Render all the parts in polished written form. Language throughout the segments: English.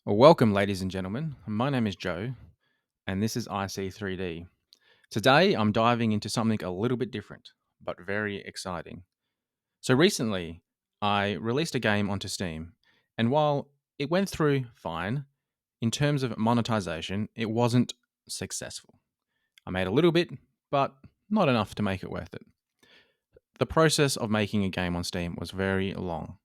Well, welcome, ladies and gentlemen. My name is Joe, and this is IC3D. Today, I'm diving into something a little bit different, but very exciting. So, recently, I released a game onto Steam, and while it went through fine, in terms of monetization, it wasn't successful. I made a little bit, but not enough to make it worth it. The process of making a game on Steam was very long.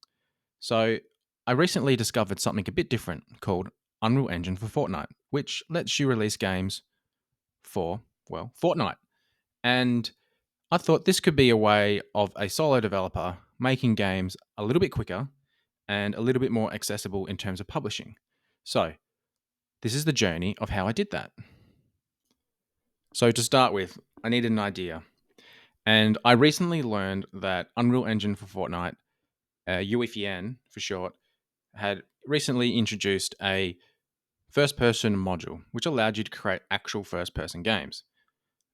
So I recently discovered something a bit different called Unreal Engine for Fortnite, which lets you release games for, well, Fortnite. And I thought this could be a way of a solo developer making games a little bit quicker and a little bit more accessible in terms of publishing. So this is the journey of how I did that. So to start with, I needed an idea. And I recently learned that Unreal Engine for Fortnite, UEFN for short, had recently introduced a first person module, which allowed you to create actual first person games.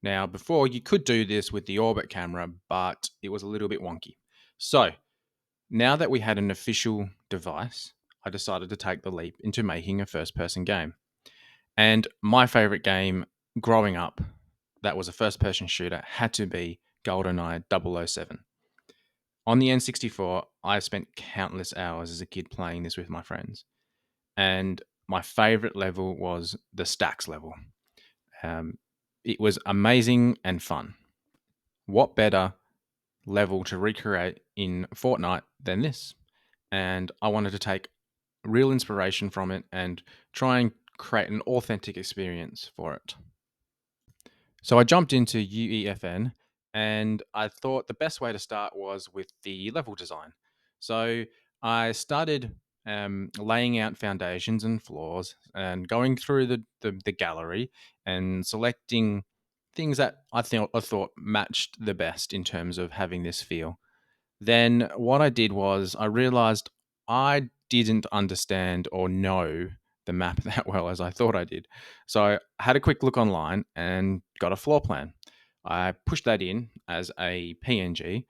Now, before you could do this with the Orbit camera, but it was a little bit wonky. So, now that we had an official device, I decided to take the leap into making a first person game. And my favorite game growing up that was a first person shooter had to be GoldenEye 007. On the N64, I spent countless hours as a kid playing this with my friends. And my favorite level was the stacks level. Um, it was amazing and fun. What better level to recreate in Fortnite than this? And I wanted to take real inspiration from it and try and create an authentic experience for it. So I jumped into UEFN and I thought the best way to start was with the level design. So I started laying out foundations and floors and going through the gallery and selecting things that I thought matched the best in terms of having this feel. Then what I did was I realized I didn't understand or know the map that well as I thought I did. So I had a quick look online and got a floor plan. I pushed that in as a PNG,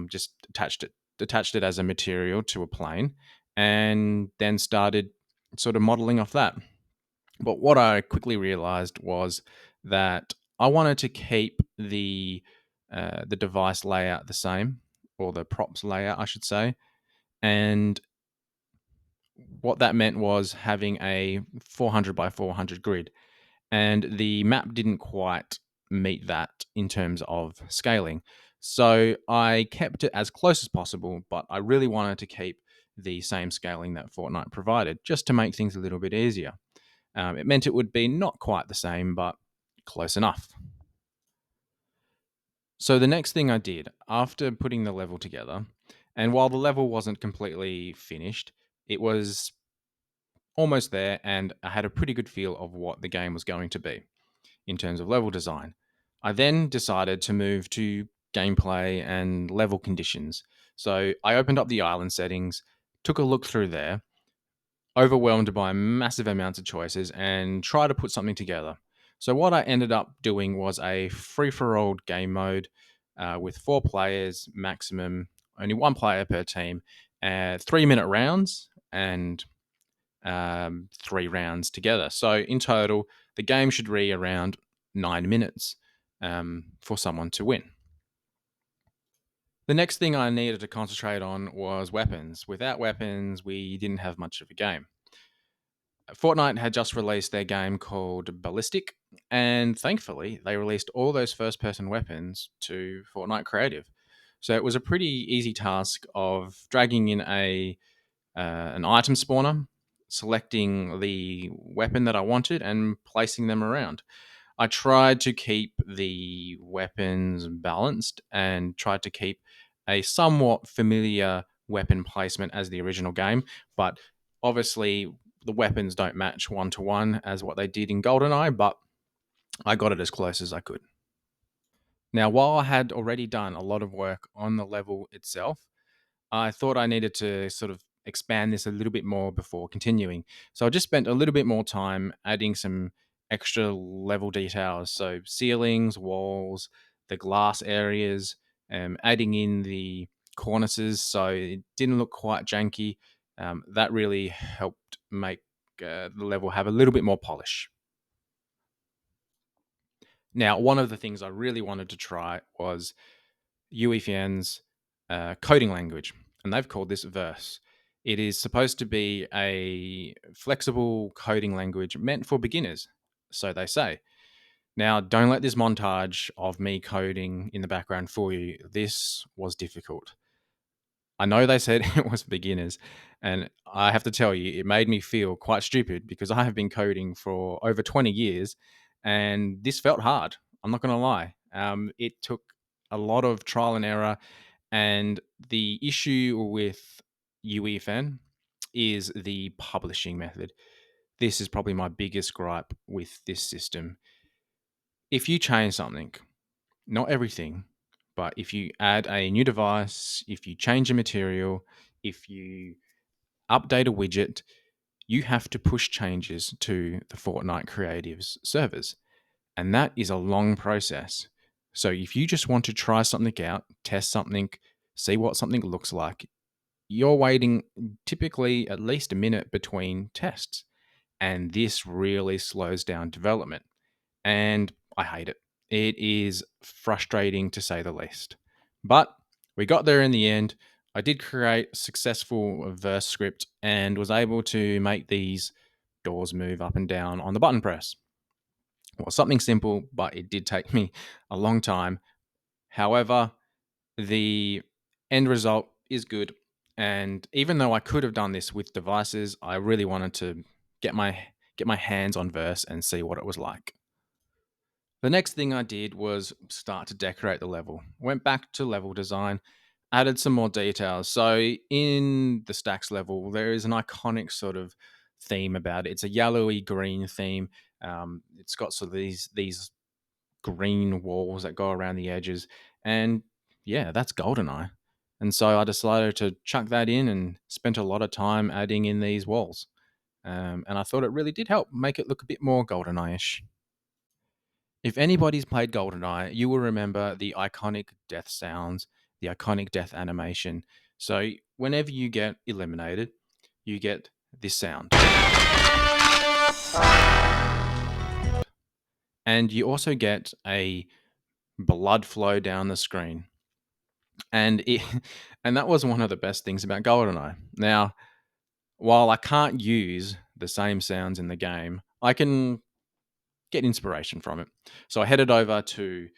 just attached it as a material to a plane, and then started sort of modeling off that. But what I quickly realized was that I wanted to keep the device layout the same, or the props layout, I should say. And what that meant was having a 400 by 400 grid. And the map didn't quite meet that in terms of scaling. So I kept it as close as possible, but I really wanted to keep the same scaling that Fortnite provided just to make things a little bit easier. It meant it would be not quite the same, but close enough. So the next thing I did after putting the level together, and while the level wasn't completely finished, it was almost there, and I had a pretty good feel of what the game was going to be in terms of level design. I then decided to move to gameplay and level conditions. So I opened up the island settings, took a look through there, overwhelmed by massive amounts of choices, and tried to put something together. So what I ended up doing was a free for all game mode with 4 players maximum, only 1 player per team, 3 minute rounds, and 3 rounds together. So in total, the game should be around 9 minutes for someone to win. The next thing I needed to concentrate on was weapons. Without weapons, we didn't have much of a game. Fortnite had just released their game called Ballistic, and thankfully, they released all those first person weapons to Fortnite Creative. So it was a pretty easy task of dragging in an item spawner, selecting the weapon that I wanted, and placing them around. I tried to keep the weapons balanced and tried to keep a somewhat familiar weapon placement as the original game, but obviously the weapons don't match one to one as what they did in GoldenEye, but I got it as close as I could. Now, while I had already done a lot of work on the level itself, I thought I needed to sort of expand this a little bit more before continuing. So I just spent a little bit more time adding some extra level details. So ceilings, walls, the glass areas, adding in the cornices so it didn't look quite janky. That really helped make the level have a little bit more polish. Now, one of the things I really wanted to try was UEFN's coding language, and they've called this Verse. It is supposed to be a flexible coding language meant for beginners, so they say. Now, don't let this montage of me coding in the background fool you. This was difficult. I know they said it was beginners, and I have to tell you, it made me feel quite stupid because I have been coding for over 20 years, and this felt hard. I'm not going to lie. It took a lot of trial and error, and the issue with UEFN is the publishing method. This is probably my biggest gripe with this system. If you change something, not everything, but if you add a new device, if you change a material, if you update a widget, you have to push changes to the Fortnite Creatives servers. And that is a long process. So if you just want to try something out, test something, see what something looks like, you're waiting typically at least a minute between tests. And this really slows down development. And I hate it. It is frustrating to say the least. But we got there in the end. I did create a successful verse script and was able to make these doors move up and down on the button press. Well, something simple, but it did take me a long time. However, the end result is good. And even though I could have done this with devices, I really wanted to get my hands on Verse and see what it was like. The next thing I did was start to decorate the level. Went back to level design, added some more details. So in the stacks level, there is an iconic sort of theme about it. It's a yellowy green theme. It's got sort of these green walls that go around the edges, and yeah, that's GoldenEye. And so I decided to chuck that in and spent a lot of time adding in these walls. And I thought it really did help make it look a bit more GoldenEye-ish. If anybody's played GoldenEye, you will remember the iconic death sounds, the iconic death animation. So whenever you get eliminated, you get this sound. And you also get a blood flow down the screen. And it and that was one of the best things about GoldenEye. Now, while I can't use the same sounds in the game, I can get inspiration from it. So I headed over to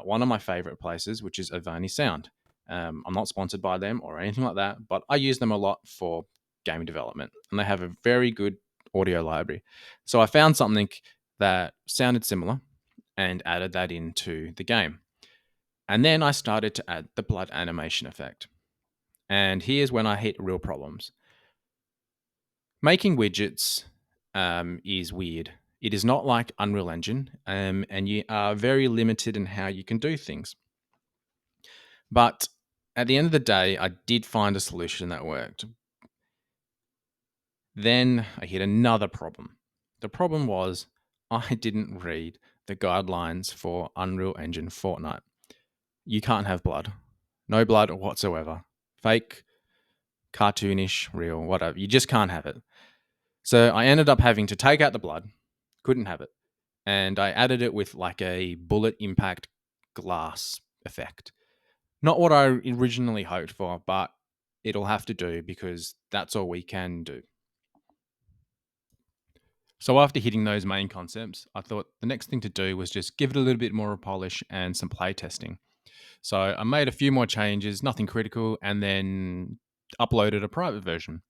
one of my favorite places, which is Avani Sound. I'm not sponsored by them or anything like that, but I use them a lot for game development, and they have a very good audio library. So I found something that sounded similar and added that into the game. And then I started to add the blood animation effect. And here's when I hit real problems. Making widgets is weird. It is not like Unreal Engine, and you are very limited in how you can do things. But at the end of the day, I did find a solution that worked. Then I hit another problem. The problem was I didn't read the guidelines for Unreal Engine Fortnite. You can't have blood. No blood whatsoever. Fake, cartoonish, real, whatever. You just can't have it. So I ended up having to take out the blood, couldn't have it. And I added it with like a bullet impact glass effect. Not what I originally hoped for, but it'll have to do because that's all we can do. So after hitting those main concepts, I thought the next thing to do was just give it a little bit more polish and some play testing. So I made a few more changes, nothing critical, and then uploaded a private version.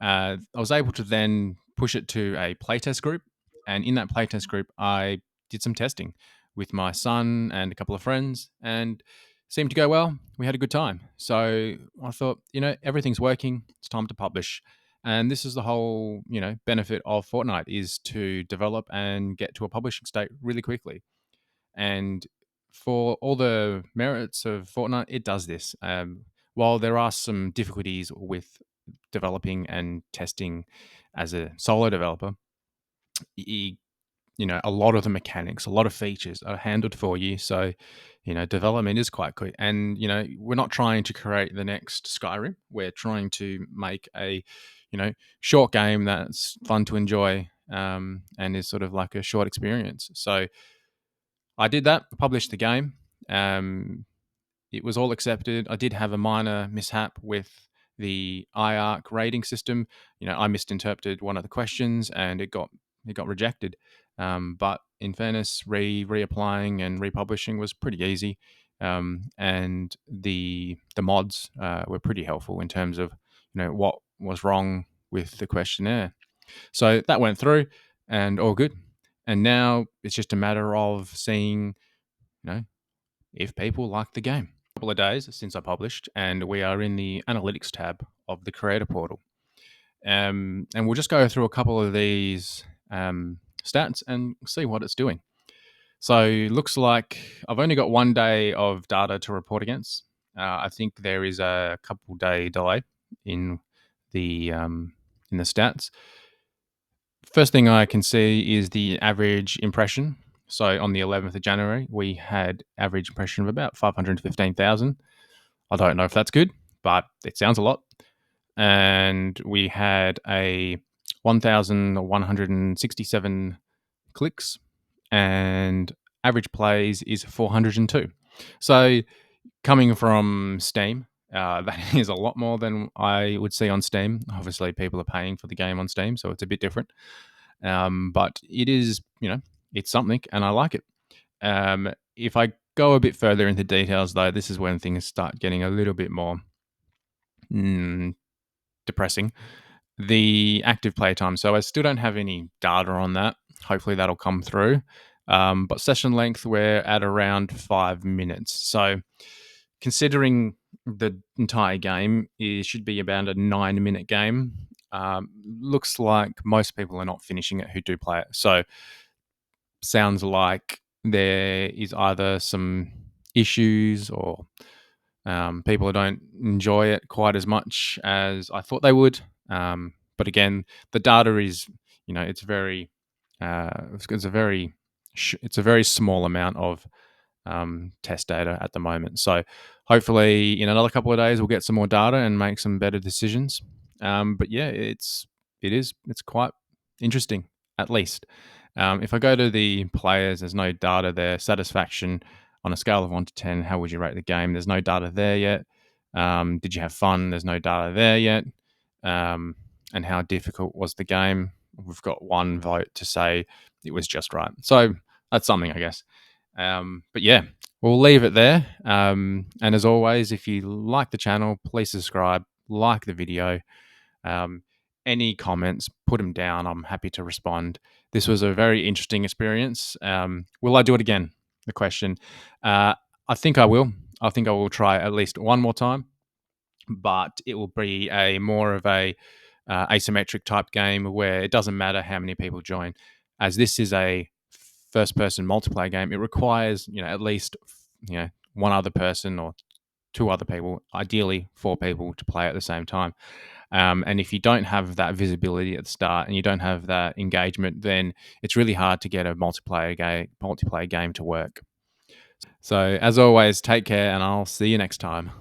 I was able to then push it to a playtest group, and in that playtest group, I did some testing with my son and a couple of friends, and seemed to go well. We had a good time. So I thought, everything's working. It's time to publish. And this is the whole, benefit of Fortnite is to develop and get to a publishing state really quickly. And for all the merits of Fortnite, it does this. While there are some difficulties with developing and testing as a solo developer, a lot of the mechanics, a lot of features are handled for you. So, development is quite quick. And, we're not trying to create the next Skyrim. We're trying to make a, short game that's fun to enjoy, and is sort of like a short experience. So I did that, published the game. Um, it was all accepted. I did have a minor mishap with the IARC rating system. I misinterpreted one of the questions and it got rejected. But in fairness, reapplying and republishing was pretty easy, and the mods were pretty helpful in terms of what was wrong with the questionnaire. So that went through, and all good. And now it's just a matter of seeing, you know, if people like the game. A couple of days since I published, and we are in the analytics tab of the creator portal. And we'll just go through a couple of these stats and see what it's doing. So looks like I've only got 1 day of data to report against. I think there is a couple day delay in the stats. First thing I can see is the average impression. So on the 11th of January, we had average impression of about 515,000. I don't know if that's good, but it sounds a lot. And we had a 1,167 clicks, and average plays is 402. So coming from Steam, that is a lot more than I would see on Steam. Obviously, people are paying for the game on Steam, so it's a bit different. But it is, it's something, and I like it. If I go a bit further into details, though, this is when things start getting a little bit more depressing. The active play time. So I still don't have any data on that. Hopefully that'll come through. But session length, we're at around 5 minutes. So considering the entire game, it should be about a 9-minute game. Looks like most people are not finishing it who do play it. So sounds like there is either some issues or people who don't enjoy it quite as much as I thought they would. But again, the data is, it's very, it's a very, it's a very small amount of test data at the moment. So hopefully in another couple of days we'll get some more data and make some better decisions. But yeah, it's quite interesting at least. If I go to the players, there's no data there. Satisfaction on a scale of 1 to 10, how would you rate the game? There's no data there yet. Did you have fun? There's no data there yet. And how difficult was the game? We've got 1 vote to say it was just right. So that's something, I guess. But yeah, we'll leave it there. And as always, if you like the channel, please subscribe, like the video. Any comments, put them down. I'm happy to respond. This was a very interesting experience. Will I do it again? The question. I think I will. I think I will try at least one more time, but it will be a more of a asymmetric type game where it doesn't matter how many people join, as this is a first-person multiplayer game. It requires at least 1 other person or 2 other people, ideally 4 people, to play at the same time. And if you don't have that visibility at the start and you don't have that engagement, then it's really hard to get a multiplayer game to work. So as always, take care, and I'll see you next time.